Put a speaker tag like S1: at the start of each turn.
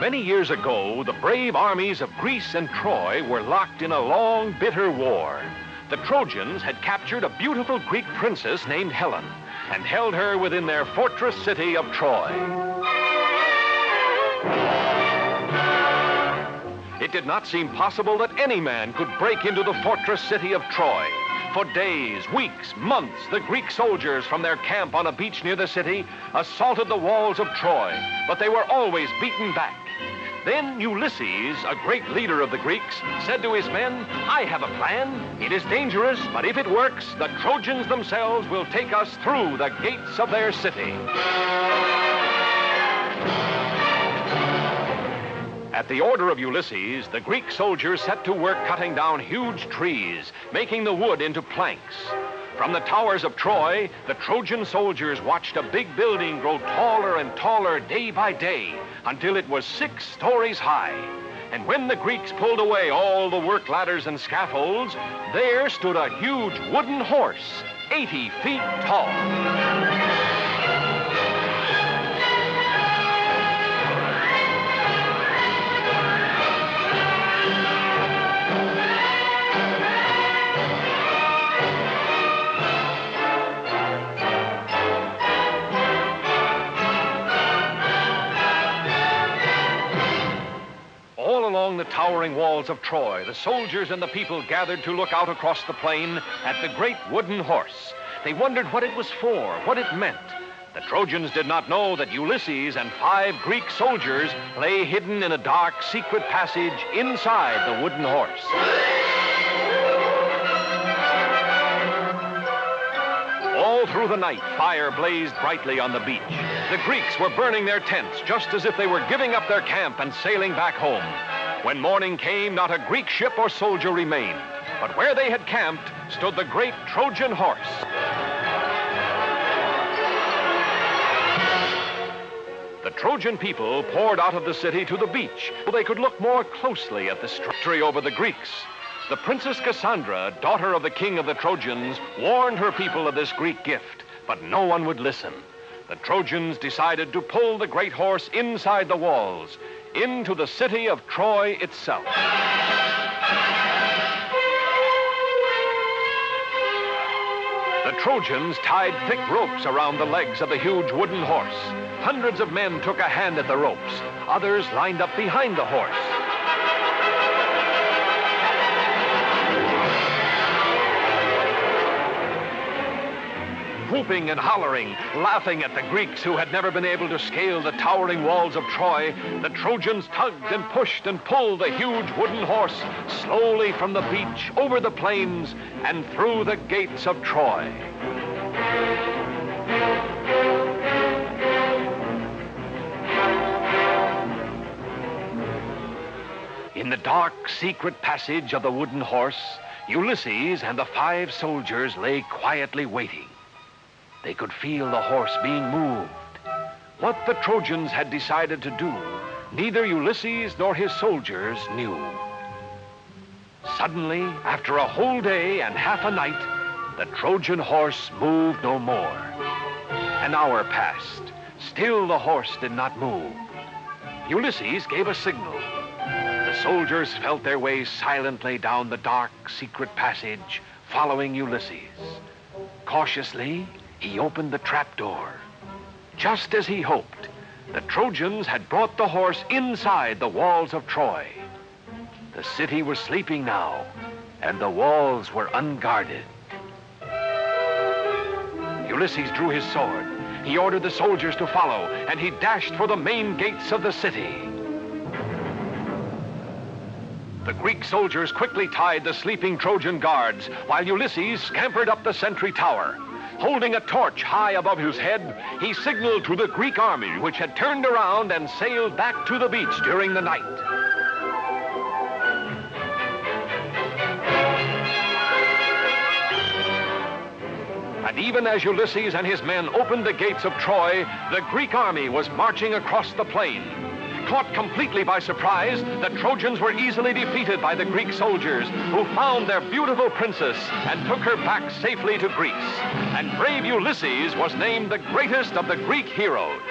S1: Many years ago, the brave armies of Greece and Troy were locked in a long, bitter war. The Trojans had captured a beautiful Greek princess named Helen and held her within their fortress city of Troy. It did not seem possible that any man could break into the fortress city of Troy. For days, weeks, months, the Greek soldiers from their camp on a beach near the city assaulted the walls of Troy, but they were always beaten back. Then Ulysses, a great leader of the Greeks, said to his men, "I have a plan. It is dangerous, but if it works, the Trojans themselves will take us through the gates of their city." At the order of Ulysses, the Greek soldiers set to work cutting down huge trees, making the wood into planks. From the towers of Troy, the Trojan soldiers watched a big building grow taller and taller day by day until it was 6 stories high. And when the Greeks pulled away all the work ladders and scaffolds, there stood a huge wooden horse, 80 feet tall. Along the towering walls of Troy, the soldiers and the people gathered to look out across the plain at the great wooden horse. They wondered what it was for, what it meant. The Trojans did not know that Ulysses and 5 Greek soldiers lay hidden in a dark, secret passage inside the wooden horse. All through the night, fire blazed brightly on the beach. The Greeks were burning their tents just as if they were giving up their camp and sailing back home. When morning came, not a Greek ship or soldier remained, but where they had camped stood the great Trojan horse. The Trojan people poured out of the city to the beach so they could look more closely at the victory over the Greeks. The Princess Cassandra, daughter of the king of the Trojans, warned her people of this Greek gift, but no one would listen. The Trojans decided to pull the great horse inside the walls, into the city of Troy itself. The Trojans tied thick ropes around the legs of the huge wooden horse. Hundreds of men took a hand at the ropes. Others lined up behind the horse. Whooping and hollering, laughing at the Greeks who had never been able to scale the towering walls of Troy, the Trojans tugged and pushed and pulled the huge wooden horse slowly from the beach, over the plains, and through the gates of Troy. In the dark, secret passage of the wooden horse, Ulysses and the 5 soldiers lay quietly waiting. They could feel the horse being moved. What the Trojans had decided to do, neither Ulysses nor his soldiers knew. Suddenly, after a whole day and half a night, the Trojan horse moved no more. An hour passed. Still the horse did not move. Ulysses gave a signal. The soldiers felt their way silently down the dark, secret passage, following Ulysses. Cautiously, he opened the trapdoor. Just as he hoped, the Trojans had brought the horse inside the walls of Troy. The city was sleeping now, and the walls were unguarded. Ulysses drew his sword. He ordered the soldiers to follow, and he dashed for the main gates of the city. The Greek soldiers quickly tied the sleeping Trojan guards, while Ulysses scampered up the sentry tower. Holding a torch high above his head, he signaled to the Greek army, which had turned around and sailed back to the beach during the night. And even as Ulysses and his men opened the gates of Troy, the Greek army was marching across the plain. Caught completely by surprise, the Trojans were easily defeated by the Greek soldiers, who found their beautiful princess and took her back safely to Greece. And brave Ulysses was named the greatest of the Greek heroes.